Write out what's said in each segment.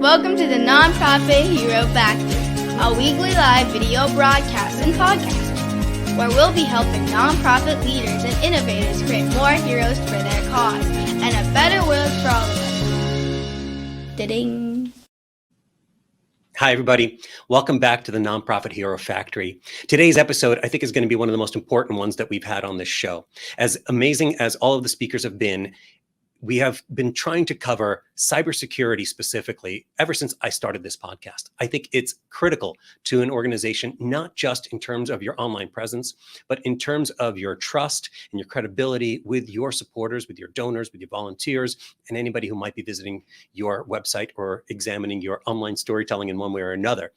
Welcome to the Nonprofit Hero Factory, a weekly live video broadcast and podcast, where we'll be helping nonprofit leaders and innovators create more heroes for their cause and a better world for all of us. Da-ding! Hi, everybody. Welcome back to the Nonprofit Hero Factory. Today's episode, I think, is going to be one of the most important ones that we've had on this show. As amazing as all of the speakers have been, we have been trying to cover cybersecurity specifically ever since I started this podcast. I think it's critical to an organization, not just in terms of your online presence, but in terms of your trust and your credibility with your supporters, with your donors, with your volunteers, and anybody who might be visiting your website or examining your online storytelling in one way or another.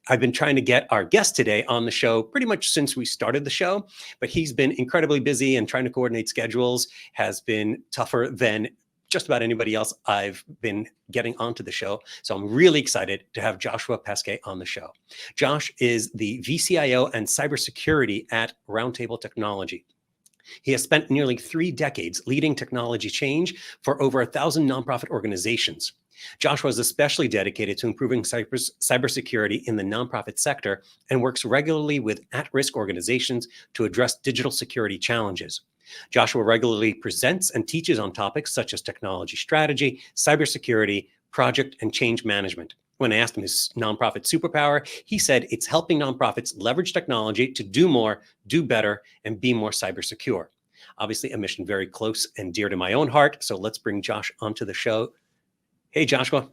I've been trying to get our guest today on the show pretty much since we started the show, but he's been incredibly busy, and trying to coordinate schedules has been tougher than just about anybody else I've been getting onto the show. So I'm really excited to have Joshua Peskay on the show. Josh is the VCIO and cybersecurity at RoundTable Technology. He has spent nearly 3 decades leading technology change for over 1,000 nonprofit organizations. Joshua is especially dedicated to improving cybersecurity in the nonprofit sector and works regularly with at-risk organizations to address digital security challenges. Joshua regularly presents and teaches on topics such as technology strategy, cybersecurity, project, and change management. When I asked him his nonprofit superpower, he said it's helping nonprofits leverage technology to do more, do better, and be more cyber secure. Obviously, a mission very close and dear to my own heart. So let's bring Josh onto the show. Hey, Joshua.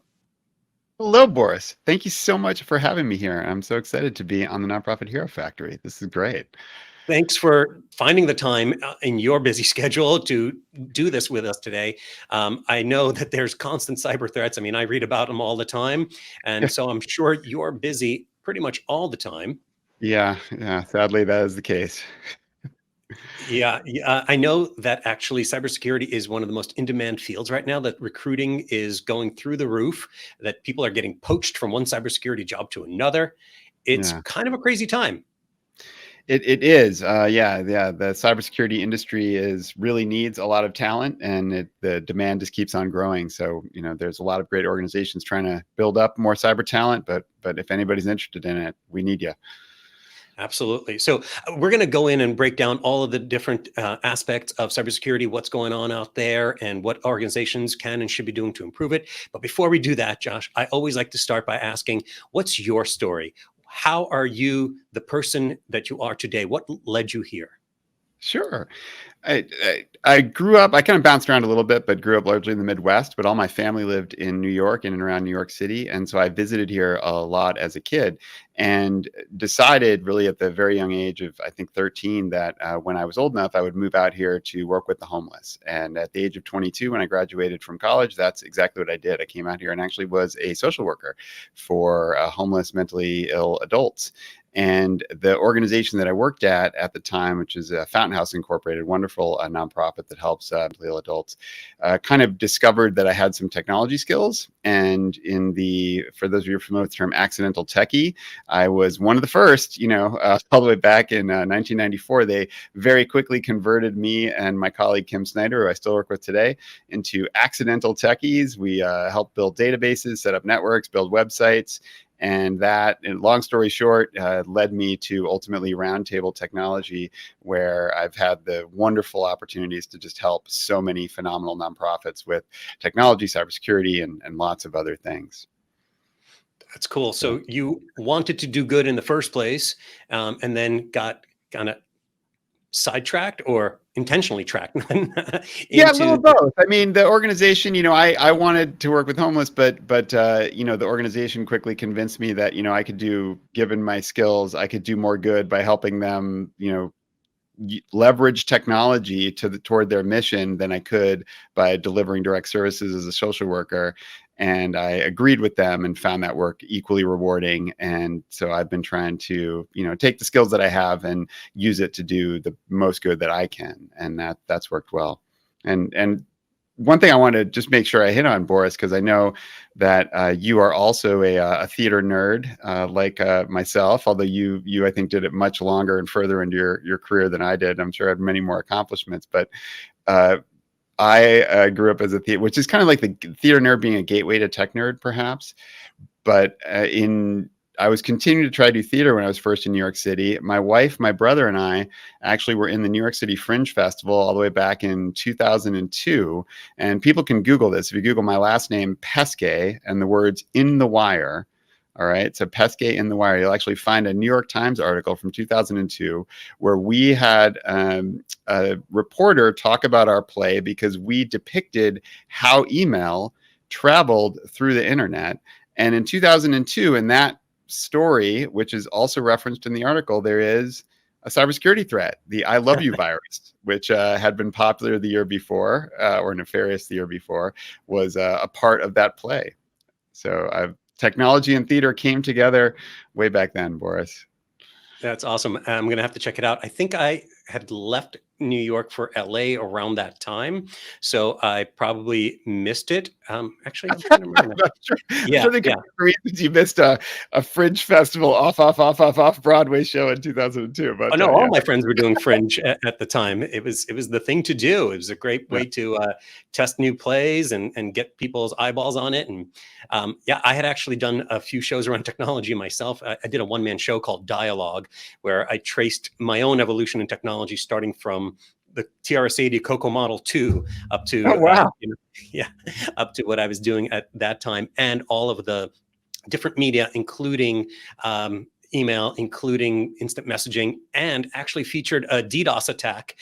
Hello, Boris. Thank you so much for having me here. I'm so excited to be on the Nonprofit Hero Factory. This is great. Thanks for finding the time in your busy schedule to do this with us today. I know that there's constant cyber threats. I mean, I read about them all the time. And so I'm sure you're busy pretty much all the time. Yeah, sadly, that is the case. Yeah, I know that actually cybersecurity is one of the most in-demand fields right now, that recruiting is going through the roof, that people are getting poached from one cybersecurity job to another. It's kind of a crazy time. It is. The cybersecurity industry really needs a lot of talent, and the demand just keeps on growing. So, there's a lot of great organizations trying to build up more cyber talent, but if anybody's interested in it, we need you. Absolutely. So we're going to go in and break down all of the different aspects of cybersecurity, what's going on out there, and what organizations can and should be doing to improve it. But before we do that, Josh, I always like to start by asking, what's your story? How are you the person that you are today? What led you here? Sure. I grew up, I kind of bounced around a little bit, but grew up largely in the Midwest, but all my family lived in New York, in and around New York City. And so I visited here a lot as a kid, and decided really at the very young age of, I think, 13, that when I was old enough, I would move out here to work with the homeless. And at the age of 22, when I graduated from college, that's exactly what I did. I came out here and actually was a social worker for homeless, mentally ill adults. And the organization that I worked at the time, which is Fountain House Incorporated, wonderful nonprofit that helps mentally ill adults, kind of discovered that I had some technology skills. And for those of you who are familiar with the term accidental techie, I was one of the first, all the way back in 1994. They very quickly converted me and my colleague Kim Snyder, who I still work with today, into accidental techies. We helped build databases, set up networks, build websites. And that, long story short, led me to ultimately RoundTable Technology, where I've had the wonderful opportunities to just help so many phenomenal nonprofits with technology, cybersecurity, and lots of other things. That's cool. So you wanted to do good in the first place, and then got kind of sidetracked or intentionally tracked Yeah, a little both. I mean, the organization, I wanted to work with homeless, but the organization quickly convinced me that, I could given my skills, I could do more good by helping them, leverage technology toward their mission than I could by delivering direct services as a social worker. And I agreed with them and found that work equally rewarding. And so I've been trying to, take the skills that I have and use it to do the most good that I can. And that's worked well. And one thing I want to just make sure I hit on, Boris, because I know that you are also a theater nerd like myself, although you I think did it much longer and further into your career than I did. I'm sure I had many more accomplishments, but I grew up as a theater, which is kind of like the theater nerd being a gateway to tech nerd, perhaps. But I was continuing to try to do theater when I was first in New York City. My wife, my brother, and I actually were in the New York City Fringe Festival all the way back in 2002. And people can Google this. If you Google my last name, Peskay, and the words "in the wire," all right, so Peskay in the wire, you'll actually find a New York Times article from 2002 where we had a reporter talk about our play because we depicted how email traveled through the internet. And in 2002, in that story, which is also referenced in the article, there is a cybersecurity threat, the "I love you" virus, which had been popular the year before, or nefarious the year before, was a part of that play. So technology and theater came together way back then, Boris. That's awesome. I'm going to have to check it out. I think I had left New York for LA around that time, so I probably missed it. Actually, I'm trying to remember. I'm sure the reasons you missed a Fringe Festival off Broadway show in 2002. But oh no, all my friends were doing Fringe at the time. It was the thing to do. It was a great way to test new plays and get people's eyeballs on it. And I had actually done a few shows around technology myself. I did a one-man show called Dialogue, where I traced my own evolution in technology, starting from the TRS-80 Coco Model 2 up to up to what I was doing at that time, and all of the different media, including email, including instant messaging, and actually featured a DDoS attack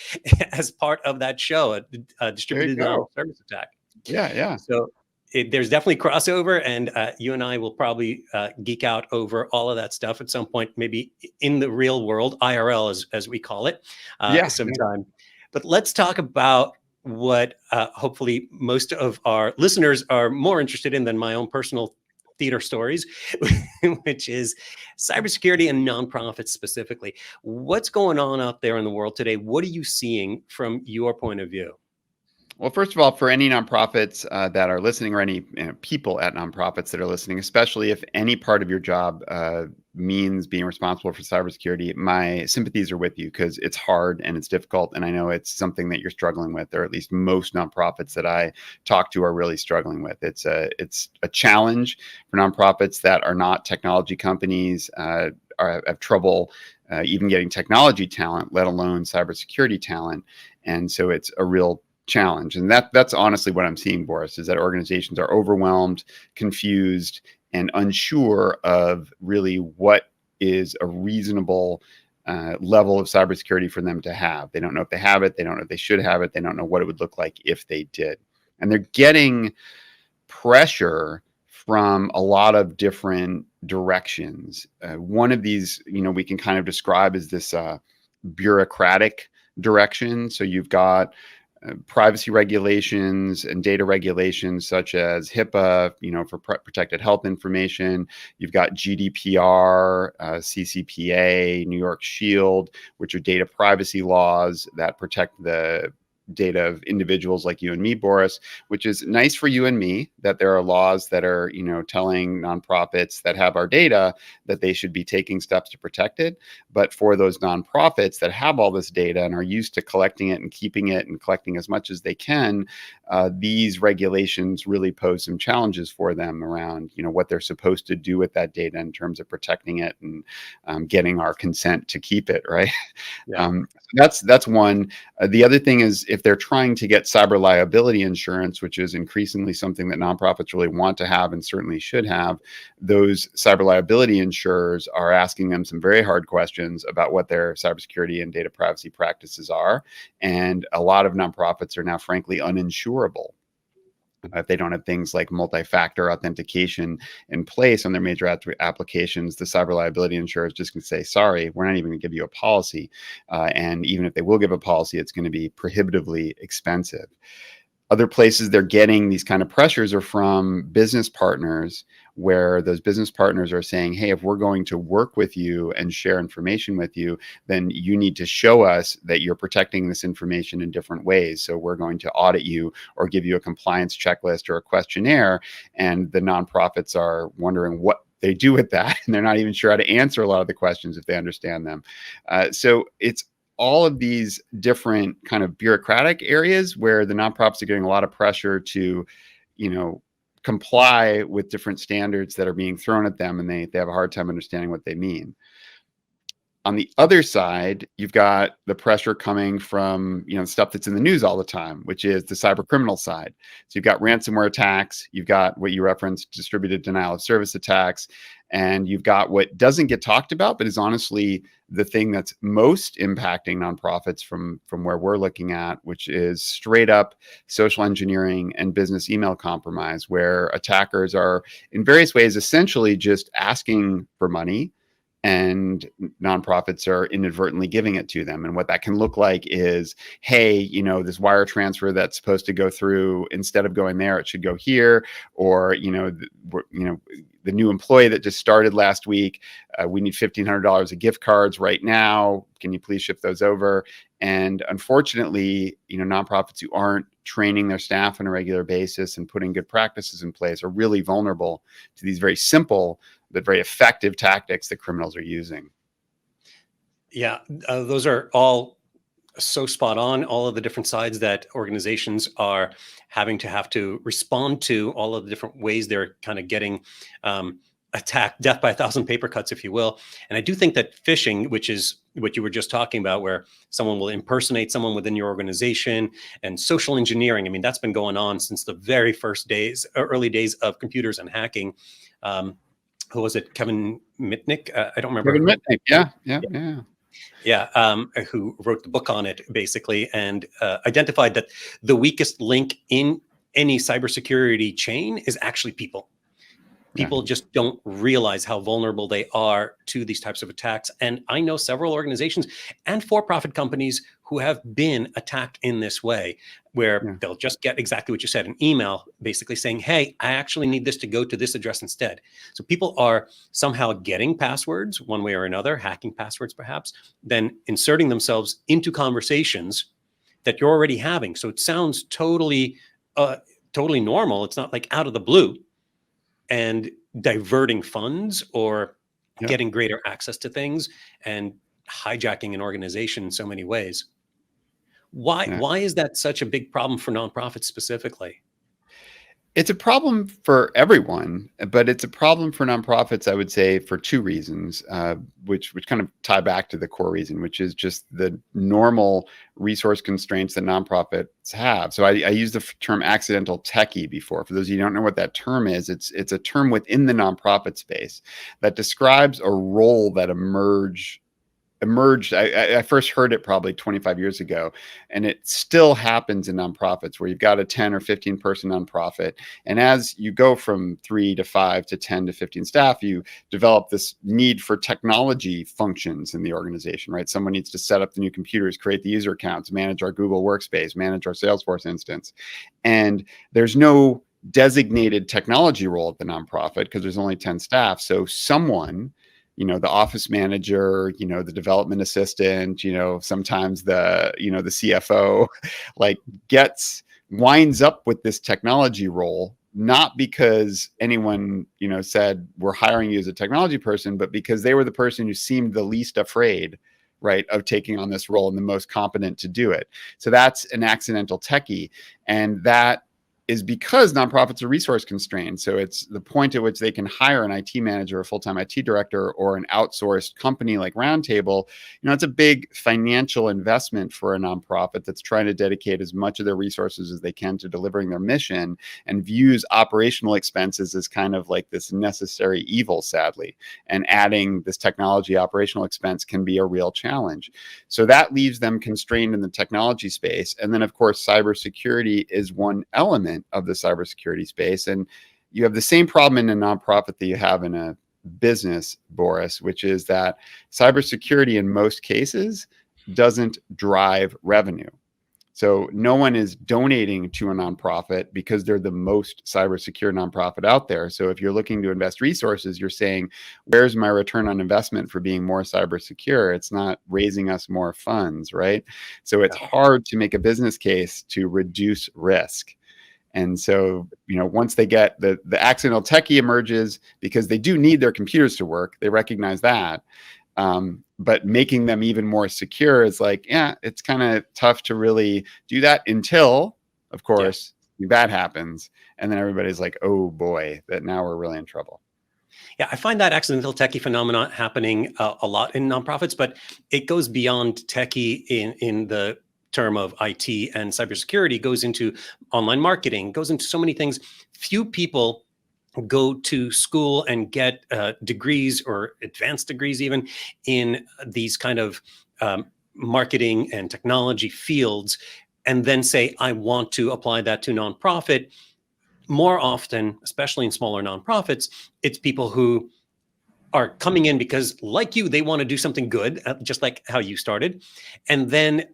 as part of that show, a distributed denial of service attack. Yeah. So there's definitely crossover, and you and I will probably geek out over all of that stuff at some point, maybe in the real world, IRL as we call it, sometime. But let's talk about what hopefully most of our listeners are more interested in than my own personal theater stories, which is cybersecurity and nonprofits specifically. What's going on out there in the world today? What are you seeing from your point of view? Well, first of all, for any nonprofits that are listening, or any people at nonprofits that are listening, especially if any part of your job means being responsible for cybersecurity, my sympathies are with you, because it's hard and it's difficult. And I know it's something that you're struggling with, or at least most nonprofits that I talk to are really struggling with. It's a challenge for nonprofits that are not technology companies, have trouble even getting technology talent, let alone cybersecurity talent. And so it's a real challenge. And that's honestly what I'm seeing, Boris, is that organizations are overwhelmed, confused, and unsure of really what is a reasonable level of cybersecurity for them to have. They don't know if they have it. They don't know if they should have it. They don't know what it would look like if they did. And they're getting pressure from a lot of different directions. One of these, we can kind of describe as this bureaucratic direction. So you've got privacy regulations and data regulations such as HIPAA, for protected health information. You've got GDPR, CCPA, New York Shield, which are data privacy laws that protect the data of individuals like you and me, Boris, which is nice for you and me, that there are laws that are, telling nonprofits that have our data that they should be taking steps to protect it. But for those nonprofits that have all this data and are used to collecting it and keeping it and collecting as much as they can, these regulations really pose some challenges for them around, what they're supposed to do with that data in terms of protecting it and getting our consent to keep it, right? Yeah. That's one. The other thing is, if they're trying to get cyber liability insurance, which is increasingly something that nonprofits really want to have and certainly should have, those cyber liability insurers are asking them some very hard questions about what their cybersecurity and data privacy practices are. And a lot of nonprofits are now, frankly, uninsurable. If they don't have things like multi-factor authentication in place on their major applications, the cyber liability insurers just can say, sorry, we're not even going to give you a policy. And even if they will give a policy, it's going to be prohibitively expensive. Other places they're getting these kind of pressures are from business partners, where those business partners are saying, hey, if we're going to work with you and share information with you, then you need to show us that you're protecting this information in different ways. So we're going to audit you or give you a compliance checklist or a questionnaire. And the nonprofits are wondering what they do with that. And they're not even sure how to answer a lot of the questions if they understand them. So it's all of these different kind of bureaucratic areas where the nonprofits are getting a lot of pressure to, comply with different standards that are being thrown at them, and they have a hard time understanding what they mean. On the other side, you've got the pressure coming from, stuff that's in the news all the time, which is the cybercriminal side. So you've got ransomware attacks, you've got what you referenced, distributed denial of service attacks, and you've got what doesn't get talked about, but is honestly the thing that's most impacting nonprofits from where we're looking at, which is straight up social engineering and business email compromise, where attackers are in various ways essentially just asking for money, and nonprofits are inadvertently giving it to them. And what that can look like is, hey, this wire transfer that's supposed to go through, instead of going there, it should go here. Or, the new employee that just started last week, we need $1,500 of gift cards right now. Can you please ship those over? And unfortunately, nonprofits who aren't training their staff on a regular basis and putting good practices in place are really vulnerable to these very simple but very effective tactics that criminals are using. Yeah, those are all so spot on. All of the different sides that organizations are having to respond to, all of the different ways they're kind of getting attacked, death by 1,000 paper cuts, if you will. And I do think that phishing, which is what you were just talking about, where someone will impersonate someone within your organization, and social engineering, I mean, that's been going on since the very first early days of computers and hacking. Who was it? Kevin Mitnick? I don't remember. Kevin Mitnick, yeah. Yeah, who wrote the book on it, basically, and identified that the weakest link in any cybersecurity chain is actually people. People just don't realize how vulnerable they are to these types of attacks. And I know several organizations and for-profit companies who have been attacked in this way, where they'll just get exactly what you said, an email basically saying, hey, I actually need this to go to this address instead. So people are somehow getting passwords one way or another, hacking passwords perhaps, then inserting themselves into conversations that you're already having. So it sounds totally normal. It's not like out of the blue, and diverting funds or getting greater access to things and hijacking an organization in so many ways. Why is that such a big problem for nonprofits specifically? It's a problem for everyone, but it's a problem for nonprofits, I would say, for two reasons, which kind of tie back to the core reason, which is just the normal resource constraints that nonprofits have. So I used the term accidental techie before. For those of you who don't know what that term is, it's a term within the nonprofit space that describes a role that emerged. I first heard it probably 25 years ago, and it still happens in nonprofits where you've got a 10 or 15 person nonprofit. And as you go from 3 to 5 to 10 to 15 staff, you develop this need for technology functions in the organization, right? Someone needs to set up the new computers, create the user accounts, manage our Google Workspace, manage our Salesforce instance. And there's no designated technology role at the nonprofit because there's only 10 staff. So someone, the office manager, the development assistant, sometimes the CFO, winds up with this technology role, not because anyone, said we're hiring you as a technology person, but because they were the person who seemed the least afraid, right, of taking on this role and the most competent to do it. So that's an accidental techie. And that is because nonprofits are resource constrained. So it's the point at which they can hire an IT manager, a full-time IT director, or an outsourced company like RoundTable. It's a big financial investment for a nonprofit that's trying to dedicate as much of their resources as they can to delivering their mission, and views operational expenses as kind of like this necessary evil, sadly. And adding this technology operational expense can be a real challenge. So that leaves them constrained in the technology space. And then, of course, cybersecurity is one element of the cybersecurity space. And you have the same problem in a nonprofit that you have in a business, Boris, which is that cybersecurity in most cases doesn't drive revenue. So no one is donating to a nonprofit because they're the most cyber secure nonprofit out there. So if you're looking to invest resources, you're saying, where's my return on investment for being more cyber secure? It's not raising us more funds, right? So it's hard to make a business case to reduce risk. And so, once they get the accidental techie emerges because they do need their computers to work, they recognize that. but making them even more secure is like, yeah, it's kind of tough to really do that until, of course, that happens. And then everybody's like, oh boy, that now we're really in trouble. Yeah, I find that accidental techie phenomenon happening a lot in nonprofits, but it goes beyond techie in the term of IT and cybersecurity, goes into online marketing, goes into so many things. Few people go to school and get degrees or advanced degrees even in these kind of marketing and technology fields, and then say, I want to apply that to nonprofit. More often, especially in smaller nonprofits, it's people who are coming in because, like you, they want to do something good, just like how you started. And then,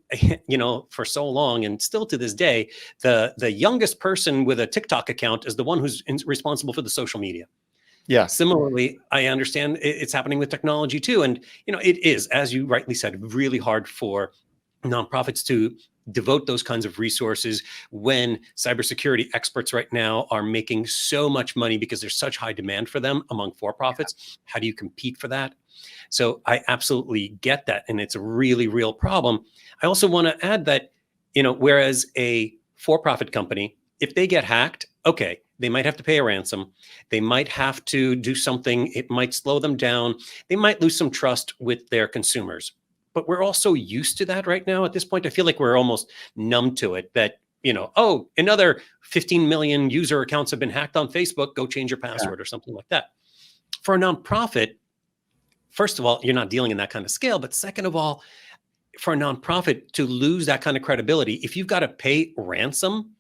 for so long, and still to this day, the youngest person with a TikTok account is the one who's responsible for the social media. Yeah. Similarly, I understand it's happening with technology too. And, it is, as you rightly said, really hard for nonprofits to devote those kinds of resources when cybersecurity experts right now are making so much money because there's such high demand for them among for-profits. How do you compete for that? So I absolutely get that. And it's a really real problem. I also want to add that, whereas a for-profit company, if they get hacked, okay, they might have to pay a ransom. They might have to do something. It might slow them down. They might lose some trust with their consumers. But we're also used to that right now at this point. I feel like we're almost numb to it that, another 15 million user accounts have been hacked on Facebook. Go change your password or something like that. For a nonprofit, first of all, you're not dealing in that kind of scale. But second of all, for a nonprofit to lose that kind of credibility, if you've got to pay ransom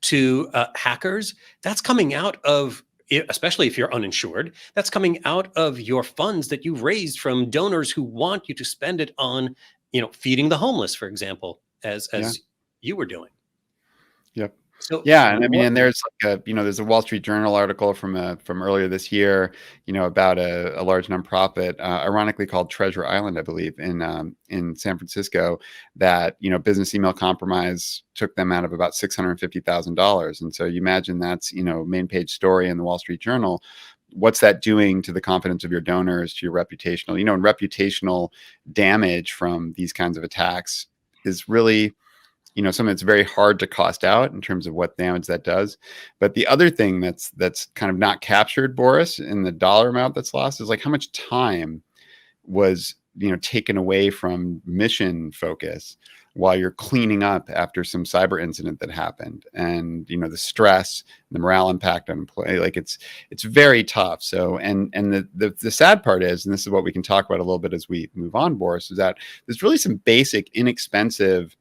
to hackers, that's coming out of, especially if you're uninsured, that's coming out of your funds that you've raised from donors who want you to spend it on, feeding the homeless, for example, as you were doing. Yep. So yeah, and I mean, and there's like there's a Wall Street Journal article from earlier this year, about a large nonprofit, ironically called Treasure Island, I believe, in San Francisco, that business email compromise took them out of about $650,000, and so you imagine that's main page story in the Wall Street Journal. What's that doing to the confidence of your donors, to your reputational, and reputational damage from these kinds of attacks is really something that's very hard to cost out in terms of what damage that does. But the other thing that's kind of not captured, Boris, in the dollar amount that's lost is like how much time was, taken away from mission focus while you're cleaning up after some cyber incident that happened, and the stress, the morale impact on employee, like it's very tough. So and the sad part is, and this is what we can talk about a little bit as we move on, Boris, is that there's really some basic, inexpensive,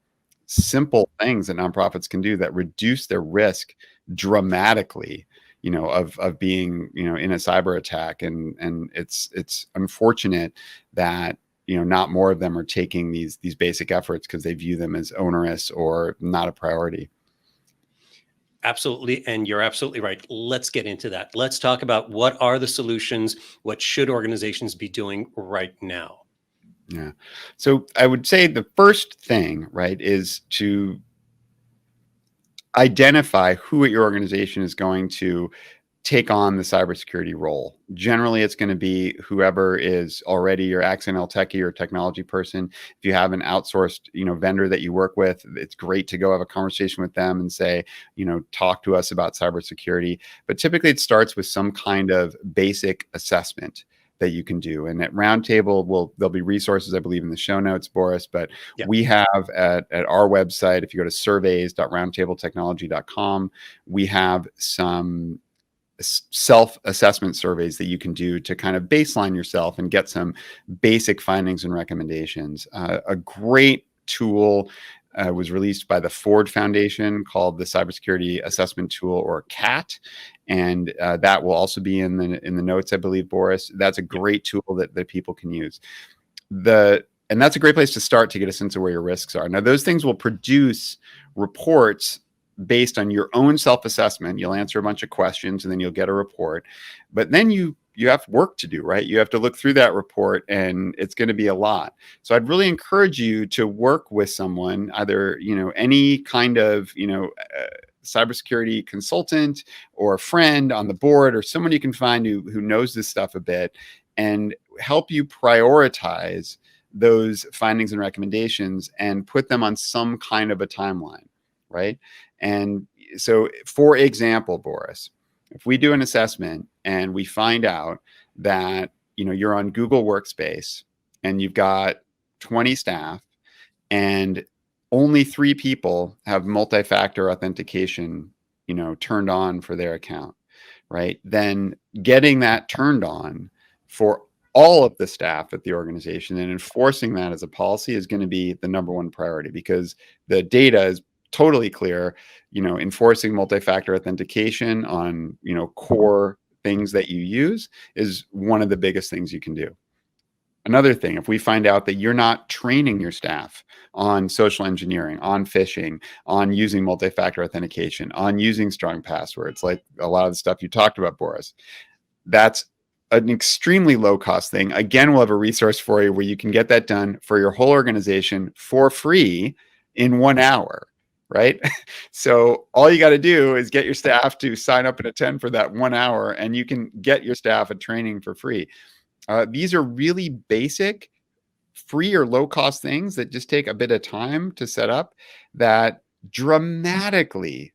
simple things that nonprofits can do that reduce their risk dramatically, of being, in a cyber attack. And it's unfortunate that, not more of them are taking these basic efforts because they view them as onerous or not a priority. Absolutely. And you're absolutely right. Let's get into that. Let's talk about what are the solutions? What should organizations be doing right now? Yeah. So I would say the first thing, right, is to identify who at your organization is going to take on the cybersecurity role. Generally, it's going to be whoever is already your accidental techie or technology person. If you have an outsourced, vendor that you work with, it's great to go have a conversation with them and say, talk to us about cybersecurity. But typically it starts with some kind of basic assessment that you can do. And at RoundTable, there'll be resources, I believe, in the show notes, Boris, but we have at our website, if you go to surveys.roundtabletechnology.com, we have some self-assessment surveys that you can do to kind of baseline yourself and get some basic findings and recommendations. A great tool was released by the Ford Foundation called the Cybersecurity Assessment Tool, or CAT, and that will also be in the notes, I believe, Boris. That's a great tool that people can use. And that's a great place to start to get a sense of where your risks are. Now, those things will produce reports based on your own self-assessment. You'll answer a bunch of questions and then you'll get a report. But then you have work to do, right? You have to look through that report, and it's going to be a lot. So I'd really encourage you to work with someone, either, any kind of, cybersecurity consultant or a friend on the board, or someone you can find who knows this stuff a bit, and help you prioritize those findings and recommendations and put them on some kind of a timeline, right? And so, for example, Boris, if we do an assessment and we find out that, you're on Google Workspace and you've got 20 staff and only 3 people have multi-factor authentication, turned on for their account, right? Then getting that turned on for all of the staff at the organization and enforcing that as a policy is going to be the number one priority, because the data is totally clear. Enforcing multi-factor authentication on, core things that you use is one of the biggest things you can do. Another thing, if we find out that you're not training your staff on social engineering, on phishing, on using multi-factor authentication, on using strong passwords, like a lot of the stuff you talked about, Boris, that's an extremely low cost thing. Again, we'll have a resource for you where you can get that done for your whole organization for free in 1 hour, right? So all you got to do is get your staff to sign up and attend for that 1 hour, and you can get your staff a training for free. These are really basic, free or low cost things that just take a bit of time to set up, that dramatically,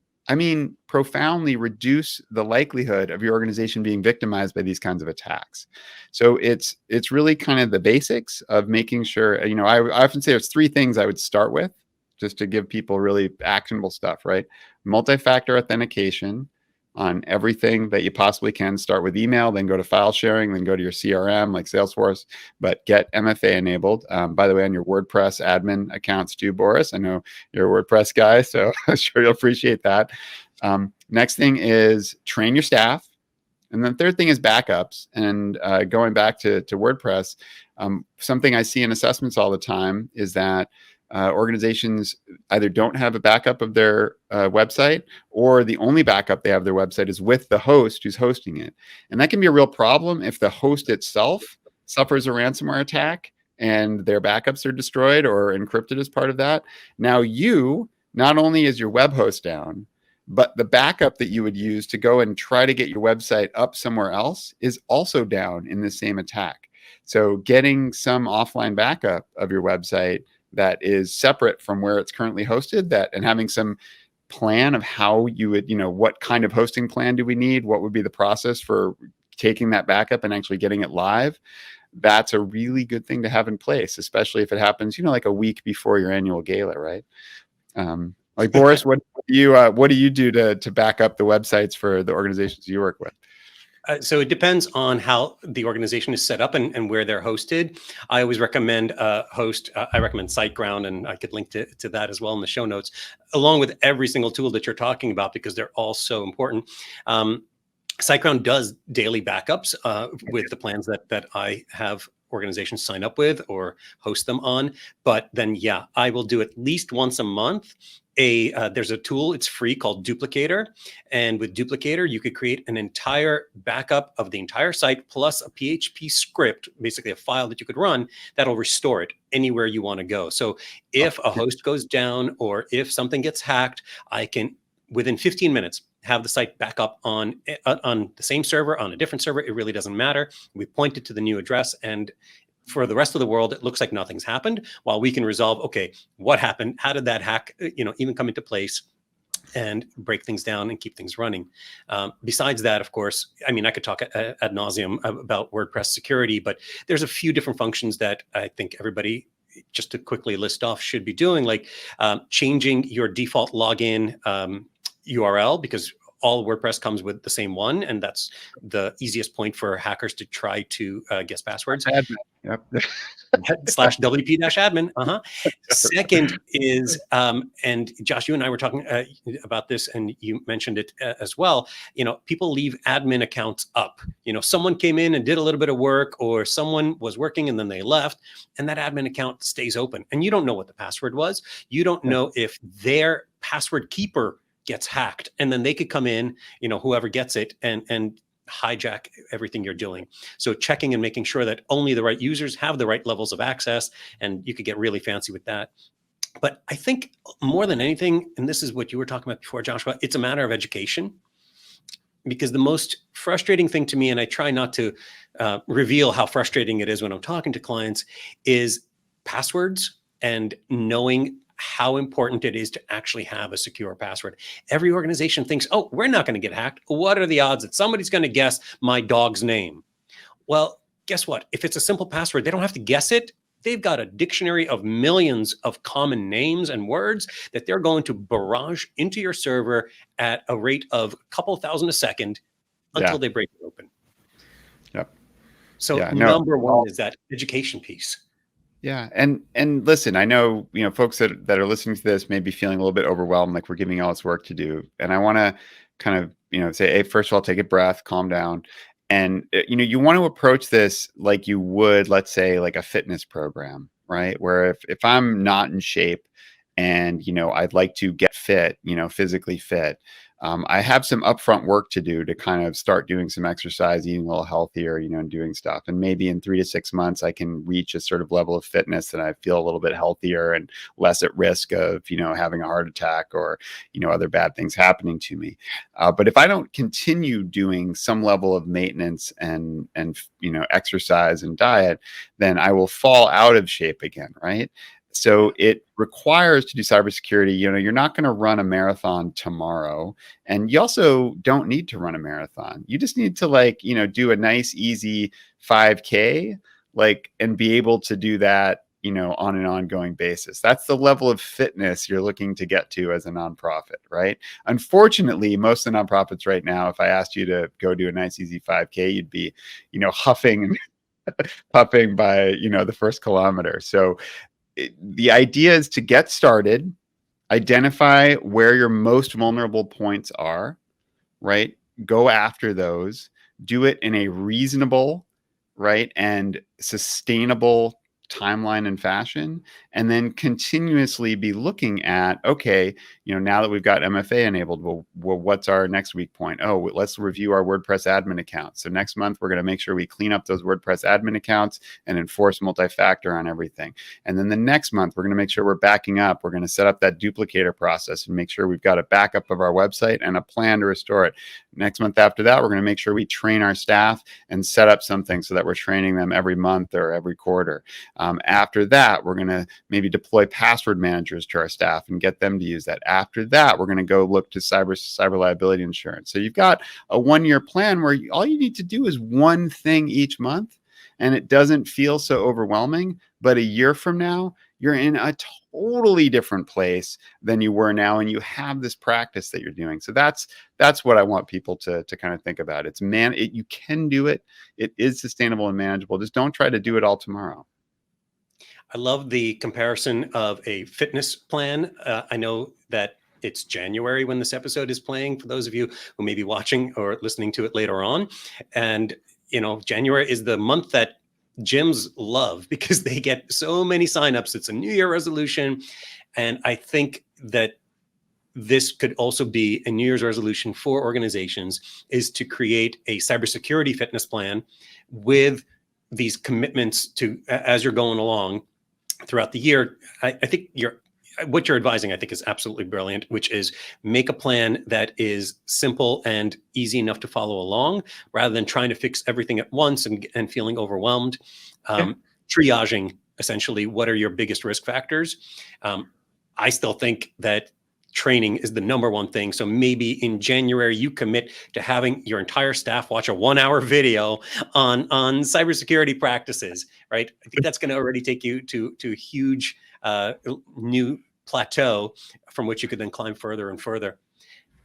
profoundly reduce the likelihood of your organization being victimized by these kinds of attacks. So it's really kind of the basics of making sure, I often say there's 3 things I would start with just to give people really actionable stuff, right? Multi-factor authentication on everything that you possibly can. Start with email, then go to file sharing, then go to your CRM like Salesforce, but get MFA enabled. By the way, on your WordPress admin accounts too, Boris. I know you're a WordPress guy, so I'm sure you'll appreciate that. Next thing is train your staff. And then third thing is backups. And going back to WordPress, something I see in assessments all the time is that organizations either don't have a backup of their website, or the only backup they have of their website is with the host who's hosting it. And that can be a real problem if the host itself suffers a ransomware attack and their backups are destroyed or encrypted as part of that. Now not only is your web host down, but the backup that you would use to go and try to get your website up somewhere else is also down in the same attack. So getting some offline backup of your website that is separate from where it's currently hosted, and having some plan of how you would, what kind of hosting plan do we need? What would be the process for taking that backup and actually getting it live? That's a really good thing to have in place, especially if it happens, like a week before your annual gala, right? Like Boris, what do you do to back up the websites for the organizations you work with? So it depends on how the organization is set up and where they're hosted. I always recommend host. I recommend SiteGround, and I could link to that as well in the show notes, along with every single tool that you're talking about, because they're all so important. SiteGround does daily backups with the plans that I have organizations sign up with or host them on. But then, yeah, I will do at least once a month. There's a tool, it's free, called Duplicator. And with Duplicator, you could create an entire backup of the entire site plus a PHP script, basically a file that you could run that'll restore it anywhere you want to go. So if a host goes down or if something gets hacked, I can, within 15 minutes, have the site back up on the same server, on a different server. It really doesn't matter. We point it to the new address, and for the rest of the world, it looks like nothing's happened, while we can resolve, okay, what happened? How did that hack, even come into place, and break things down and keep things running? Besides that, of course, I could talk ad nauseum about WordPress security, but there's a few different functions that I think everybody, just to quickly list off, should be doing, like changing your default login URL, because all WordPress comes with the same one, and that's the easiest point for hackers to try to guess passwords. Yep. /wp-admin. Second is, and Josh, you and I were talking about this, and you mentioned it as well. People leave admin accounts up. Someone came in and did a little bit of work, or someone was working and then they left, and that admin account stays open, and you don't know what the password was. You don't know if their password keeper gets hacked, and then they could come in, whoever gets it, and hijack everything you're doing. So checking and making sure that only the right users have the right levels of access, and you could get really fancy with that. But I think more than anything, and this is what you were talking about before, Joshua, it's a matter of education. Because the most frustrating thing to me, and I try not to reveal how frustrating it is when I'm talking to clients, is passwords and knowing how important it is to actually have a secure password. Every organization thinks, oh, we're not going to get hacked. What are the odds that somebody's going to guess my dog's name? Well, guess what? If it's a simple password, they don't have to guess it. They've got a dictionary of millions of common names and words that they're going to barrage into your server at a rate of a couple thousand a second until they break it open. Yep. So number one is that education piece. Yeah. And listen, I know, folks that are listening to this may be feeling a little bit overwhelmed, like we're giving all this work to do. And I want to kind of, say, hey, first of all, take a breath, calm down. And, you want to approach this like you would, let's say, like a fitness program, right? Where if I'm not in shape and, I'd like to get fit, physically fit, I have some upfront work to do to kind of start doing some exercise, eating a little healthier, and doing stuff. And maybe in 3 to 6 months, I can reach a sort of level of fitness that I feel a little bit healthier and less at risk of, having a heart attack or, other bad things happening to me. But if I don't continue doing some level of maintenance and exercise and diet, then I will fall out of shape again, right? So it requires to do cybersecurity. You're not going to run a marathon tomorrow, and you also don't need to run a marathon. You just need to do a nice, easy 5K, and be able to do that, on an ongoing basis. That's the level of fitness you're looking to get to as a nonprofit, right? Unfortunately, most of the nonprofits right now, if I asked you to go do a nice, easy 5K, you'd be, huffing and puffing by, the first kilometer. So the idea is to get started, identify where your most vulnerable points are, right? Go after those, do it in a reasonable, right, and sustainable timeline and fashion, and then continuously be looking at, okay, now that we've got MFA enabled, well, what's our next weak point? Oh, let's review our WordPress admin accounts. So next month, we're going to make sure we clean up those WordPress admin accounts and enforce multi-factor on everything. And then the next month, we're going to make sure we're backing up. We're going to set up that duplicator process and make sure we've got a backup of our website and a plan to restore it. Next month after that, we're going to make sure we train our staff and set up something so that we're training them every month or every quarter. After that, we're going to maybe deploy password managers to our staff and get them to use that. After that, we're going to go look to cyber-liability insurance. So you've got a 1-year plan where all you need to do is one thing each month, and it doesn't feel so overwhelming. But a year from now, you're in a totally different place than you were now, and you have this practice that you're doing. So that's what I want people to kind of think about. You can do it. It is sustainable and manageable. Just don't try to do it all tomorrow. I love the comparison of a fitness plan. I know that it's January when this episode is playing, for those of you who may be watching or listening to it later on. And, January is the month that gyms love because they get so many signups. It's a New Year resolution. And I think that this could also be a New Year's resolution for organizations, is to create a cybersecurity fitness plan with these commitments to, as you're going along throughout the year. I think what you're advising, I think, is absolutely brilliant, which is make a plan that is simple and easy enough to follow along, rather than trying to fix everything at once and feeling overwhelmed. Triaging, essentially, what are your biggest risk factors? I still think that training is the number one thing. So maybe in January, you commit to having your entire staff watch a 1-hour video on cybersecurity practices, right? I think that's going to already take you to a huge new plateau from which you could then climb further and further.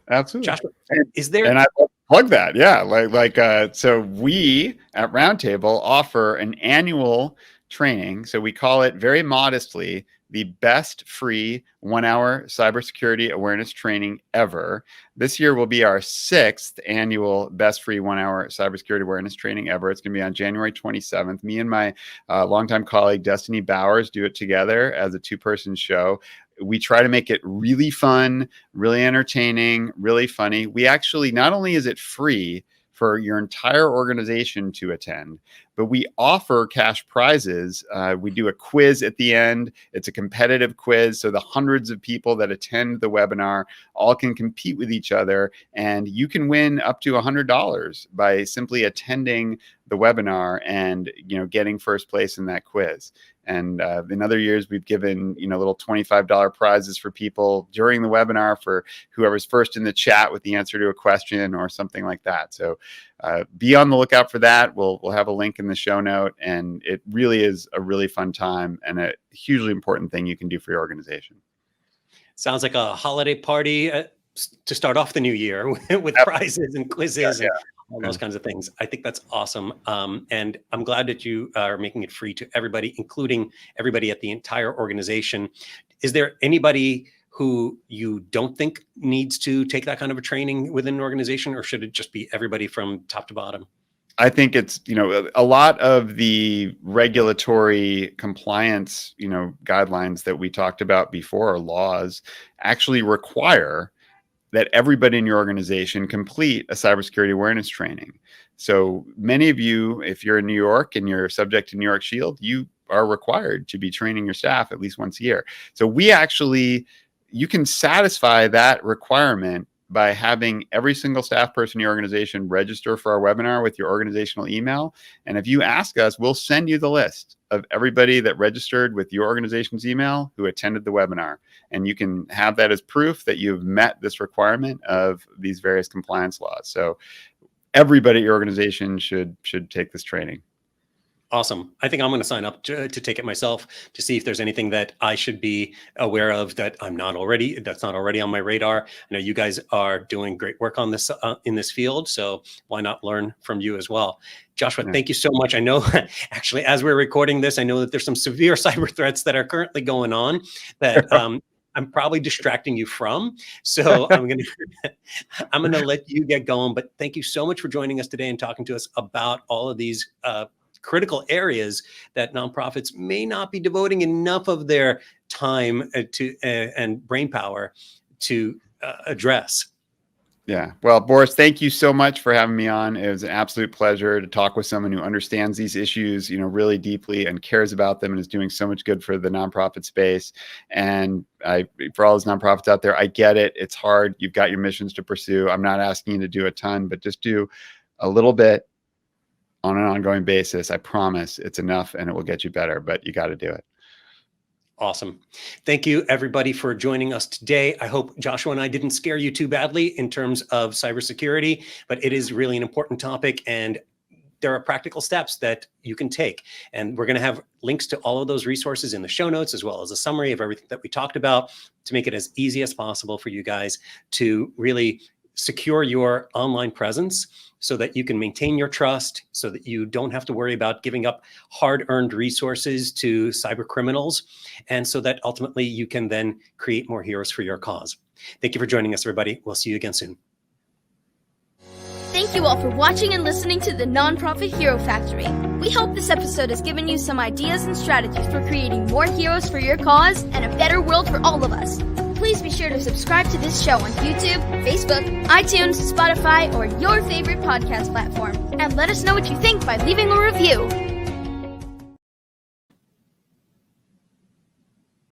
Absolutely. Joshua, is there? And I plug that. Yeah. So we at RoundTable offer an annual training. So we call it very modestly the best free 1-hour cybersecurity awareness training ever. This year will be our 6th annual best free 1-hour cybersecurity awareness training ever. It's going to be on January 27th. Me and my longtime colleague, Destiny Bowers, do it together as a 2-person show. We try to make it really fun, really entertaining, really funny. We actually, not only is it free for your entire organization to attend, but we offer cash prizes. We do a quiz at the end. It's a competitive quiz. So the hundreds of people that attend the webinar all can compete with each other, and you can win up to $100 by simply attending the webinar and getting first place in that quiz. And in other years, we've given, little $25 prizes for people during the webinar for whoever's first in the chat with the answer to a question or something like that. So be on the lookout for that. We'll have a link in the show note, and it really is a really fun time and a hugely important thing you can do for your organization. Sounds like a holiday party to start off the new year with prizes and quizzes and all those kinds of things. I think that's awesome. And I'm glad that you are making it free to everybody, including everybody at the entire organization. Is there anybody who you don't think needs to take that kind of a training within an organization, or should it just be everybody from top to bottom? I think it's, a lot of the regulatory compliance, guidelines that we talked about before, or laws, actually require that everybody in your organization complete a cybersecurity awareness training. So many of you, if you're in New York and you're subject to New York Shield, you are required to be training your staff at least once a year. So you can satisfy that requirement by having every single staff person in your organization register for our webinar with your organizational email. And if you ask us, we'll send you the list of everybody that registered with your organization's email who attended the webinar. And you can have that as proof that you've met this requirement of these various compliance laws. So everybody at your organization should take this training. Awesome. I think I'm going to sign up to take it myself to see if there's anything that I should be aware of that's not already on my radar. I know you guys are doing great work on this in this field, so why not learn from you as well? Joshua, thank you so much. I know actually, as we're recording this, I know that there's some severe cyber threats that are currently going on that I'm probably distracting you from. So I'm gonna let you get going. But thank you so much for joining us today and talking to us about all of these critical areas that nonprofits may not be devoting enough of their time to and brainpower to address. Yeah. Well, Boris, thank you so much for having me on. It was an absolute pleasure to talk with someone who understands these issues, really deeply and cares about them and is doing so much good for the nonprofit space. And for all those nonprofits out there, I get it. It's hard. You've got your missions to pursue. I'm not asking you to do a ton, but just do a little bit on an ongoing basis. I promise it's enough and it will get you better, but you got to do it. Awesome. Thank you, everybody, for joining us today. I hope Joshua and I didn't scare you too badly in terms of cybersecurity, but it is really an important topic, and there are practical steps that you can take. And we're going to have links to all of those resources in the show notes, as well as a summary of everything that we talked about, to make it as easy as possible for you guys to really secure your online presence so that you can maintain your trust, so that you don't have to worry about giving up hard-earned resources to cyber criminals, and so that ultimately you can then create more heroes for your cause. Thank you for joining us, everybody. We'll see you again soon. Thank you all for watching and listening to the Nonprofit Hero Factory. We hope this episode has given you some ideas and strategies for creating more heroes for your cause and a better world for all of us. Please be sure to subscribe to this show on YouTube, Facebook, iTunes, Spotify, or your favorite podcast platform. And let us know what you think by leaving a review.